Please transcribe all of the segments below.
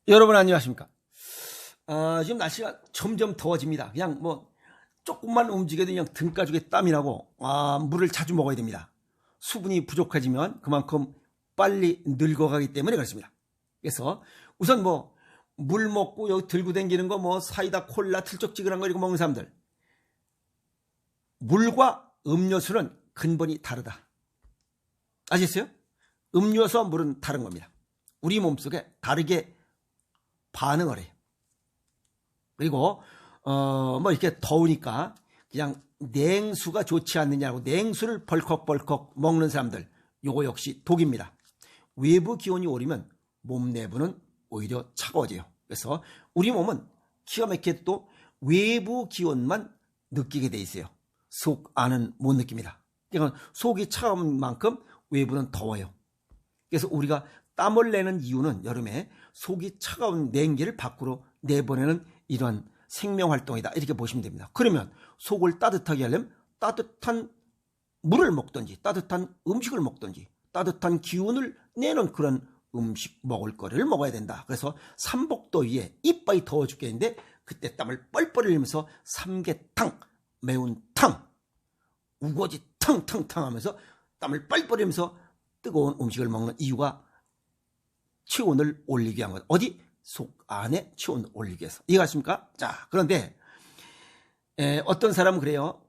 여러분 안녕하십니까? 지금 날씨가 점점 더워집니다. 그냥 뭐 조금만 움직여도 그냥 등가죽에 땀이 나고 물을 자주 먹어야 됩니다. 수분이 부족해지면 그만큼 빨리 늙어가기 때문에 그렇습니다. 그래서 우선 뭐 물 먹고 여기 들고 다니는 거 뭐 사이다 콜라 틀쩍지근한 거 이거 먹는 사람들, 물과 음료수는 근본이 다르다. 아시겠어요? 음료수와 물은 다른 겁니다. 우리 몸속에 다르게 반응을 해요. 그리고 뭐 이렇게 더우니까 그냥 냉수가 좋지 않느냐고 냉수를 벌컥벌컥 먹는 사람들, 요거 역시 독입니다. 외부 기온이 오르면 몸 내부는 오히려 차가워져요. 그래서 우리 몸은 기가 막히게 또 외부 기온만 느끼게 돼 있어요. 속 안은 못 느낍니다. 그러니까 속이 차가운 만큼 외부는 더워요. 그래서 우리가 땀을 내는 이유는 여름에 속이 차가운 냉기를 밖으로 내보내는 이런 생명활동이다, 이렇게 보시면 됩니다. 그러면 속을 따뜻하게 하려면 따뜻한 물을 먹든지 따뜻한 음식을 먹든지 따뜻한 기운을 내는 그런 음식, 먹을 거리를 먹어야 된다. 그래서 삼복더위에 이빨이 더워 죽겠는데 그때 땀을 뻘뻘 흘리면서 삼계탕, 매운탕, 우거지 탕탕탕 하면서 땀을 뻘뻘 흘리면서 뜨거운 음식을 먹는 이유가 체온을 올리기 위한 것. 어디? 속 안에 체온을 올리기 위해서. 이해가십니까? 자, 그런데 어떤 사람은 그래요.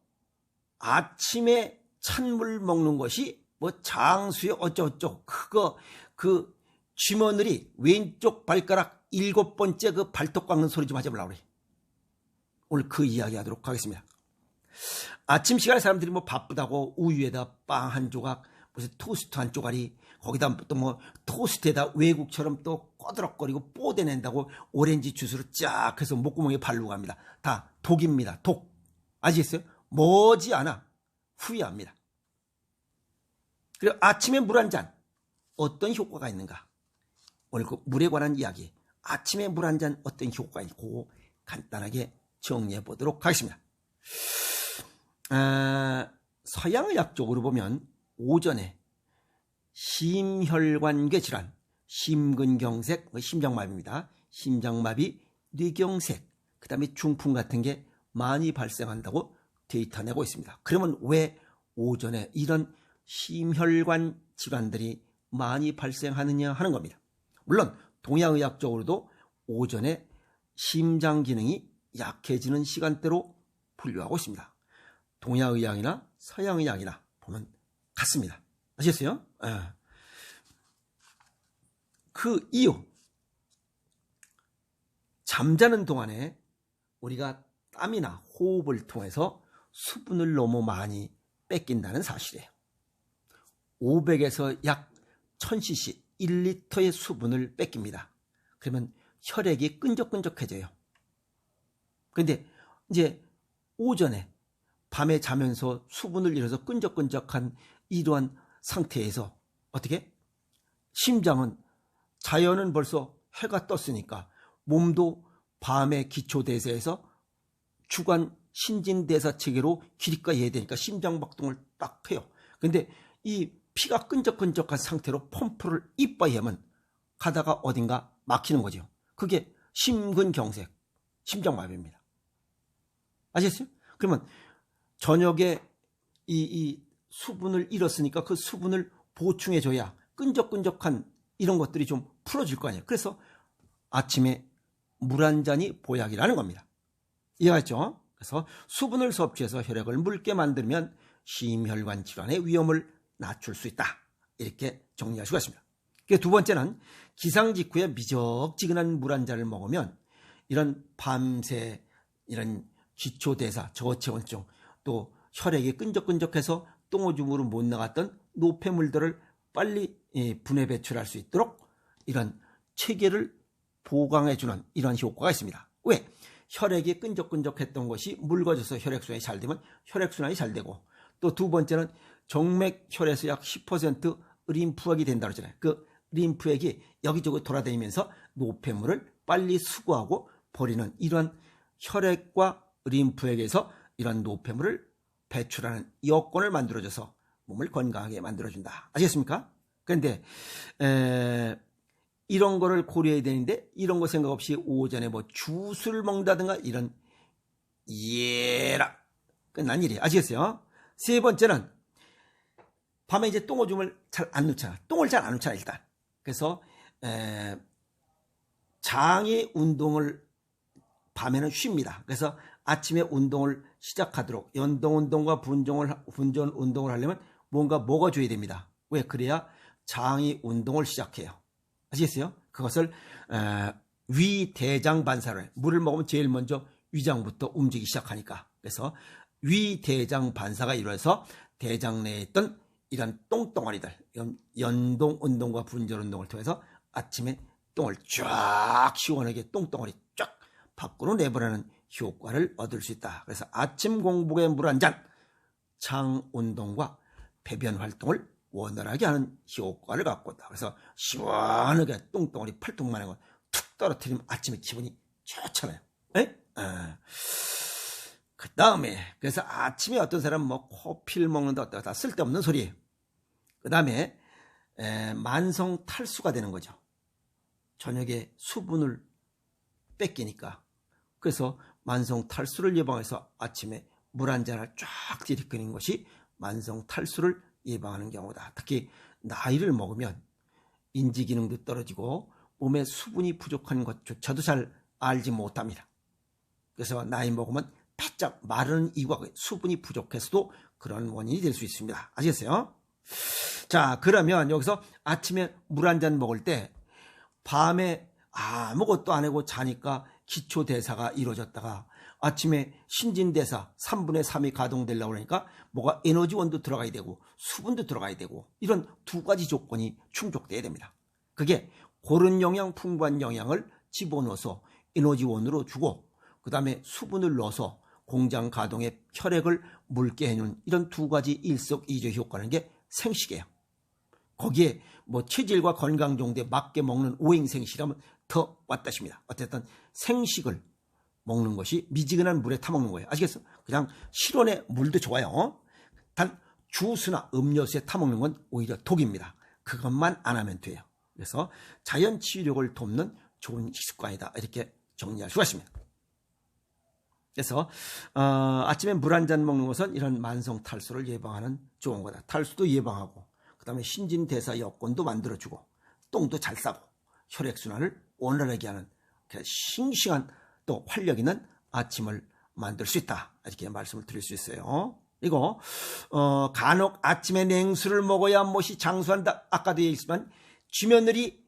아침에 찬물 먹는 것이 뭐 장수에 어쩌고저쩌고, 그거 그 쥐며느리 왼쪽 발가락 7번째 그 발톱 깎는 소리 좀 하지 말라고 그래. 오늘 그 이야기 하도록 하겠습니다. 아침 시간에 사람들이 뭐 바쁘다고 우유에다 빵 한 조각, 무슨 토스트 한 쪼가리, 거기다 또 뭐 토스트에다 외국처럼 또 꺼드럭거리고 뽀대낸다고 오렌지 주스를 쫙 해서 목구멍에 바르고 갑니다. 다 독입니다. 독. 아시겠어요? 머지않아 후회합니다. 그리고 아침에 물 한 잔, 어떤 효과가 있는가? 오늘 그 물에 관한 이야기, 아침에 물 한 잔 어떤 효과가 있고 간단하게 정리해 보도록 하겠습니다. 서양의학 쪽으로 보면 오전에 심혈관계 질환, 심근경색, 심장마비입니다. 심장마비, 뇌경색, 그 다음에 중풍 같은 게 많이 발생한다고 데이터 내고 있습니다. 그러면 왜 오전에 이런 심혈관 질환들이 많이 발생하느냐 하는 겁니다. 물론 동양의학적으로도 오전에 심장 기능이 약해지는 시간대로 분류하고 있습니다. 동양의학이나 서양의학이나 보면 같습니다. 아시겠어요? 그 이유, 잠자는 동안에 우리가 땀이나 호흡을 통해서 수분을 너무 많이 뺏긴다는 사실이에요. 500에서 약 1000cc, 1리터의 수분을 뺏깁니다. 그러면 혈액이 끈적끈적해져요. 그런데 이제 오전에 밤에 자면서 수분을 잃어서 끈적끈적한 이러한 상태에서 어떻게? 심장은 자연은 벌써 해가 떴으니까 몸도 밤의 기초대사에서 주간 신진대사 체계로 기립과 해야 되니까 심장박동을 딱 해요. 그런데 이 피가 끈적끈적한 상태로 펌프를 이빠이 하면 가다가 어딘가 막히는 거죠. 그게 심근경색, 심장마비입니다. 아시겠어요? 그러면 저녁에 이 수분을 잃었으니까 그 수분을 보충해줘야 끈적끈적한 이런 것들이 좀 풀어질 거 아니에요. 그래서 아침에 물 한 잔이 보약이라는 겁니다. 이해가죠? 그래서 수분을 섭취해서 혈액을 묽게 만들면 심혈관 질환의 위험을 낮출 수 있다, 이렇게 정리할 수가 있습니다. 두 번째는 기상 직후에 미적지근한 물 한 잔을 먹으면 이런 밤새 이런 기초대사, 저체온증, 또 혈액이 끈적끈적해서 똥오줌으로 못 나갔던 노폐물들을 빨리 분해 배출할 수 있도록 이런 체계를 보강해주는 이런 효과가 있습니다. 왜? 혈액이 끈적끈적했던 것이 묽어져서 혈액순환이 잘 되면 혈액순환이 잘 되고, 또 두 번째는 정맥혈에서 약 10% 림프액이 된다고 하잖아요. 그 림프액이 여기저기 돌아다니면서 노폐물을 빨리 수거하고 버리는 이런 혈액과 림프액에서 이런 노폐물을 배출하는 여건을 만들어줘서 몸을 건강하게 만들어준다. 아시겠습니까? 그런데 이런 거를 고려해야 되는데 이런 거 생각 없이 오전에 뭐 주스를 먹는다든가 이런 예라 끝난 일이에요. 아시겠어요? 세 번째는 밤에 이제 똥오줌을 잘 안 놓잖아. 똥을 잘 안 놓잖아 일단. 그래서 장의 운동을 밤에는 쉽니다. 그래서 아침에 운동을 시작하도록 연동 운동과 분전 운동을 하려면 뭐가 줘야 됩니다. 왜? 그래야 장이 운동을 시작해요. 아시겠어요? 그것을 위대장 반사를 물을 먹으면 제일 먼저 위장부터 움직이기 시작하니까. 그래서 위대장 반사가 이루어서 대장 내에 있던 이런 똥덩어리들 연동 운동과 분전 운동을 통해서 아침에 똥을 쫙 시원하게 똥덩어리 쫙 밖으로 내보내는 효과를 얻을 수 있다. 그래서 아침 공복에 물 한 잔, 장 운동과 배변 활동을 원활하게 하는 효과를 갖고 있다. 그래서 시원하게 똥덩어리 팔뚝만한 거 툭 떨어뜨리면 아침에 기분이 좋잖아요. 그 다음에 그래서 아침에 어떤 사람은 뭐 커피를 먹는다 어떠다 다 쓸데없는 소리예요. 그 다음에 만성 탈수가 되는 거죠. 저녁에 수분을 뺏기니까. 그래서 만성 탈수를 예방해서 아침에 물 한 잔을 쫙 들이키는 것이 만성 탈수를 예방하는 경우다. 특히 나이를 먹으면 인지 기능도 떨어지고 몸에 수분이 부족한 것조차도 잘 알지 못합니다. 그래서 나이 먹으면 바짝 마르는 이유가 수분이 부족해서도 그런 원인이 될 수 있습니다. 아시겠어요? 자, 그러면 여기서 아침에 물 한 잔 먹을 때 밤에 아무것도 안 하고 자니까 기초대사가 이루어졌다가 아침에 신진대사 3분의 3이 가동되려고 하니까 뭐가 에너지원도 들어가야 되고 수분도 들어가야 되고 이런 두 가지 조건이 충족돼야 됩니다. 그게 고른 영양, 풍부한 영양을 집어넣어서 에너지원으로 주고 그 다음에 수분을 넣어서 공장 가동에 혈액을 묽게 해주는 이런 두 가지 일석이조 효과라는 게 생식이에요. 거기에 뭐 체질과 건강 정도에 맞게 먹는 오행생식이라면 더 왔다십니다. 어쨌든 생식을 먹는 것이 미지근한 물에 타먹는 거예요. 아시겠어요? 그냥 실온의 물도 좋아요. 단 주스나 음료수에 타먹는 건 오히려 독입니다. 그것만 안 하면 돼요. 그래서 자연 치유력을 돕는 좋은 식습관이다. 이렇게 정리할 수가 있습니다. 그래서 아침에 물 한 잔 먹는 것은 이런 만성 탈수를 예방하는 좋은 거다. 탈수도 예방하고 그 다음에 신진대사 여건도 만들어주고 똥도 잘 싸고 혈액순환을 원활하게 하는 싱싱한 또 활력 있는 아침을 만들 수 있다. 이렇게 말씀을 드릴 수 있어요. 이거 간혹 아침에 냉수를 먹어야 못이 장수한다. 아까도 얘기했지만 쥐며느리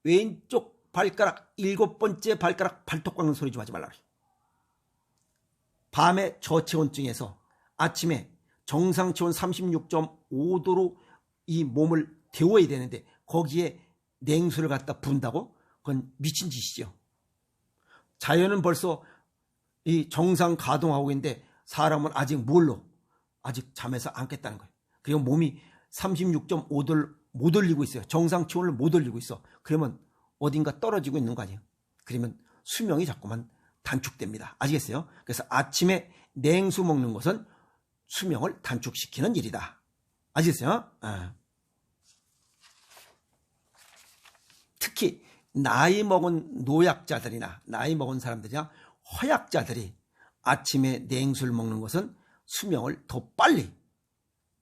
왼쪽 발가락 7번째 발가락 발톱 깎는 소리 좀 하지 말라. 밤에 저체온증에서 아침에 정상체온 36.5도로 이 몸을 데워야 되는데 거기에 냉수를 갖다 분다고? 그건 미친 짓이죠. 자연은 벌써 이 정상 가동하고 있는데 사람은 아직 뭘로? 아직 잠에서 안 깼다는 거예요. 그리고 몸이 36.5도를 못 올리고 있어요. 정상 체온을 못 올리고 있어. 그러면 어딘가 떨어지고 있는 거 아니에요. 그러면 수명이 자꾸만 단축됩니다. 아시겠어요? 그래서 아침에 냉수 먹는 것은 수명을 단축시키는 일이다. 아시겠어요? 특히 나이 먹은 노약자들이나 나이 먹은 사람들이나 허약자들이 아침에 냉수를 먹는 것은 수명을 더 빨리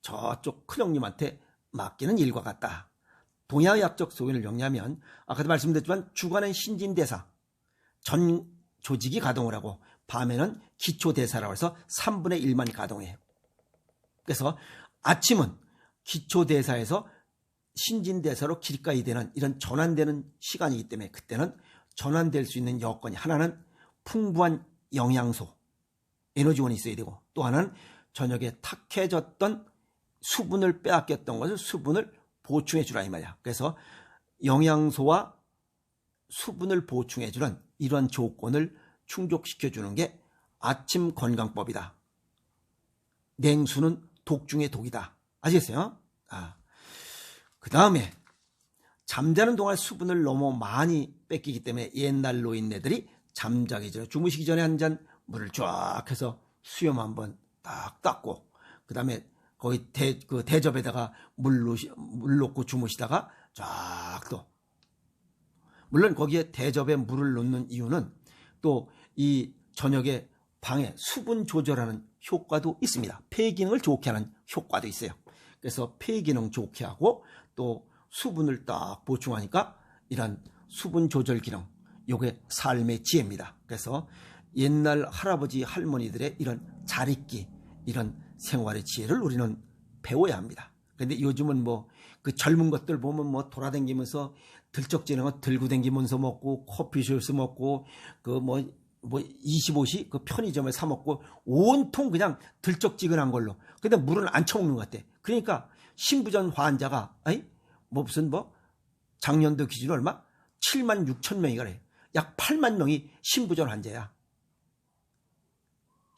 저쪽 큰형님한테 맡기는 일과 같다. 동양의학적 소견을 정리하면 아까도 말씀드렸지만 주간은 신진대사 전 조직이 가동을 하고 밤에는 기초대사라고 해서 3분의 1만 가동해요. 그래서 아침은 기초대사에서 신진대사로 길가이 되는 이런 전환되는 시간이기 때문에 그때는 전환될 수 있는 여건이 하나는 풍부한 영양소, 에너지원이 있어야 되고 또 하나는 저녁에 탁해졌던 수분을 빼앗겼던 것을 수분을 보충해 주라 이 말이야. 그래서 영양소와 수분을 보충해 주는 이런 조건을 충족시켜 주는 게 아침 건강법이다. 냉수는 독 중에 독이다. 아시겠어요? 그 다음에 잠자는 동안 수분을 너무 많이 뺏기기 때문에 옛날 노인네들이 잠자기 전에 주무시기 전에 한 잔 물을 쫙 해서 수염 한번 딱 닦고 그 다음에 거기 대접에다가 물 넣고 주무시다가 쫙 또 물론 거기에 대접에 물을 넣는 이유는 또 이 저녁에 방에 수분 조절하는 효과도 있습니다. 폐 기능을 좋게 하는 효과도 있어요. 그래서 폐 기능 좋게 하고 또 수분을 딱 보충하니까 이런 수분 조절 기능, 요게 삶의 지혜입니다. 그래서 옛날 할아버지 할머니들의 이런 잘 있기, 이런 생활의 지혜를 우리는 배워야 합니다. 근데 요즘은 뭐 그 젊은 것들 보면 뭐 돌아다니면서 들쩍지는 거 들고 다니면서 먹고 커피숍에서 먹고 그 뭐 25시 그 편의점에 사 먹고 온통 그냥 들쩍지근한 걸로. 근데 물은 안 처먹는 것 같아. 그러니까 신부전 환자가 뭐 무슨 뭐 작년도 기준으로 얼마? 7만 6천 명이 그래. 약 8만 명이 신부전 환자야.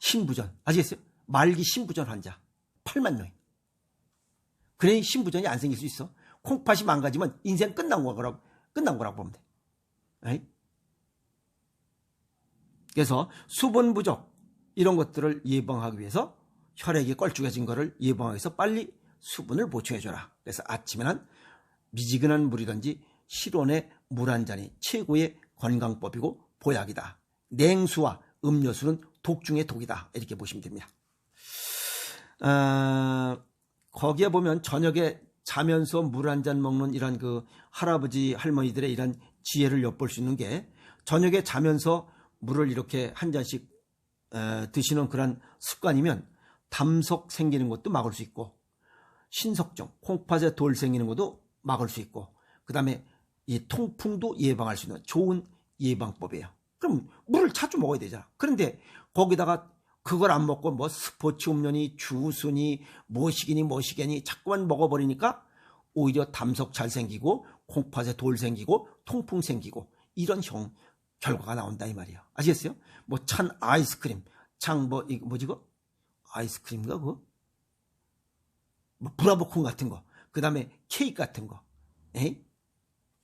신부전. 아시겠어요? 말기 신부전 환자. 8만 명이. 그래 신부전이 안 생길 수 있어. 콩팥이 망가지면 인생 끝난 거라고 보면 돼. 에이? 그래서 수분 부족 이런 것들을 예방하기 위해서 혈액이 껄쭉해진 거를 예방하기 위해서 빨리 수분을 보충해줘라. 그래서 아침에는 미지근한 물이든지 실온의 물 한 잔이 최고의 건강법이고 보약이다. 냉수와 음료수는 독 중의 독이다. 이렇게 보시면 됩니다. 거기에 보면 저녁에 자면서 물 한 잔 먹는 이런 그 할아버지 할머니들의 이런 지혜를 엿볼 수 있는 게 저녁에 자면서 물을 이렇게 한 잔씩 드시는 그런 습관이면 담석 생기는 것도 막을 수 있고 신석증, 콩팥에 돌 생기는 것도 막을 수 있고 그 다음에 이 통풍도 예방할 수 있는 좋은 예방법이에요. 그럼 물을 자주 먹어야 되잖아. 그런데 거기다가 그걸 안 먹고 뭐 스포츠 음료니 주스니 뭐시기니 자꾸만 먹어버리니까 오히려 담석 잘 생기고 콩팥에 돌 생기고 통풍 생기고 이런 결과가 나온다 이 말이에요. 아시겠어요? 뭐 찬 아이스크림, 뭐지 그거? 아이스크림인가 그거? 뭐 브라보콘 같은 거, 그 다음에 케이크 같은 거,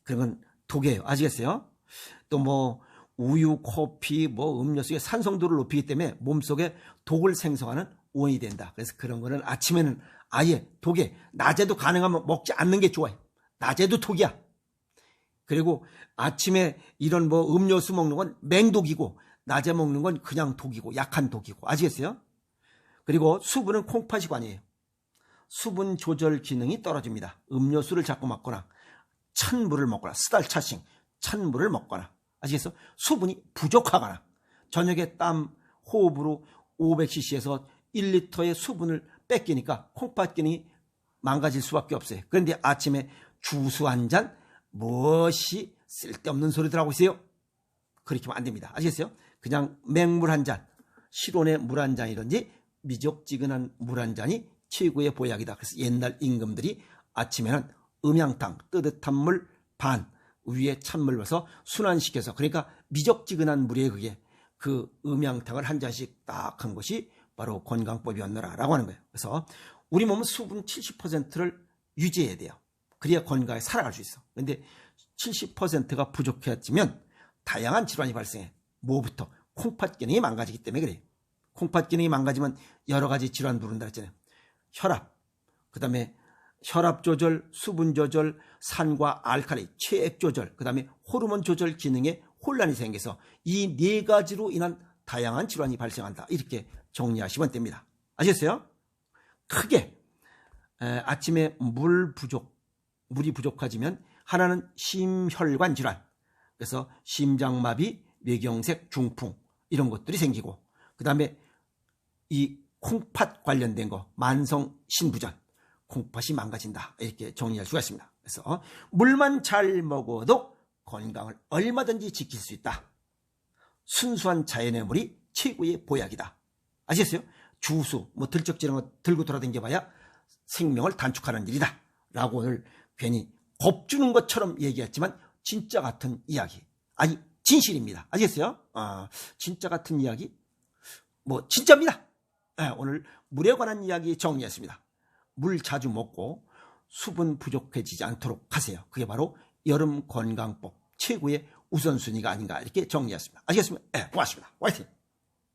그런 건 독이에요. 아시겠어요? 또 뭐 우유, 커피, 뭐 음료수의 산성도를 높이기 때문에 몸속에 독을 생성하는 원인이 된다. 그래서 그런 거는 아침에는 아예 독에 낮에도 가능하면 먹지 않는 게 좋아요. 낮에도 독이야. 그리고 아침에 이런 뭐 음료수 먹는 건 맹독이고 낮에 먹는 건 그냥 독이고 약한 독이고 아시겠어요? 그리고 수분은 콩팥이 관이에요. 수분 조절 기능이 떨어집니다. 음료수를 자꾸 먹거나 찬물을 먹거나 스달차싱 찬물을 먹거나 아시겠어요? 수분이 부족하거나 저녁에 땀 호흡으로 500cc에서 1리터의 수분을 뺏기니까 콩팥 기능이 망가질 수밖에 없어요. 그런데 아침에 주스 한 잔 무엇이 쓸데없는 소리들 하고 있어요? 그렇게 하면 안 됩니다. 아시겠어요? 그냥 맹물 한 잔, 실온의 물 한 잔이든지 미적지근한 물 한 잔이 최고의 보약이다. 그래서 옛날 임금들이 아침에는 음양탕, 뜨뜻한 물 반, 위에 찬물 넣어서 순환시켜서 그러니까 미적지근한 물에 그게 그 음양탕을 한 잔씩 딱 한 것이 바로 건강법이었노라라고 하는 거예요. 그래서 우리 몸은 수분 70%를 유지해야 돼요. 그래야 건강하게 살아갈 수 있어. 그런데 70%가 부족해지면 다양한 질환이 발생해. 뭐부터? 콩팥 기능이 망가지기 때문에 그래요. 콩팥 기능이 망가지면 여러 가지 질환 부른다 했잖아요. 혈압, 그 다음에 혈압 조절, 수분 조절, 산과 알칼리, 체액 조절, 그 다음에 호르몬 조절 기능에 혼란이 생겨서 이 네 가지로 인한 다양한 질환이 발생한다. 이렇게 정리하시면 됩니다. 아셨어요? 크게 아침에 물이 부족해지면 하나는 심혈관 질환, 그래서 심장마비, 뇌경색, 중풍 이런 것들이 생기고 그 다음에 이 콩팥 관련된 거 만성 신부전, 콩팥이 망가진다 이렇게 정리할 수가 있습니다. 그래서 물만 잘 먹어도 건강을 얼마든지 지킬 수 있다. 순수한 자연의 물이 최고의 보약이다. 아시겠어요? 주수, 뭐 들쩍지는 거 들고 돌아다녀봐야 생명을 단축하는 일이다. 라고 오늘 괜히 겁주는 것처럼 얘기했지만 진짜 같은 이야기. 아니 진실입니다. 아시겠어요? 진짜 같은 이야기? 뭐 진짜입니다. 오늘 물에 관한 이야기 정리했습니다. 물 자주 먹고 수분 부족해지지 않도록 하세요. 그게 바로 여름 건강법 최고의 우선순위가 아닌가 이렇게 정리했습니다. 아시겠습니까? 고맙습니다. 화이팅!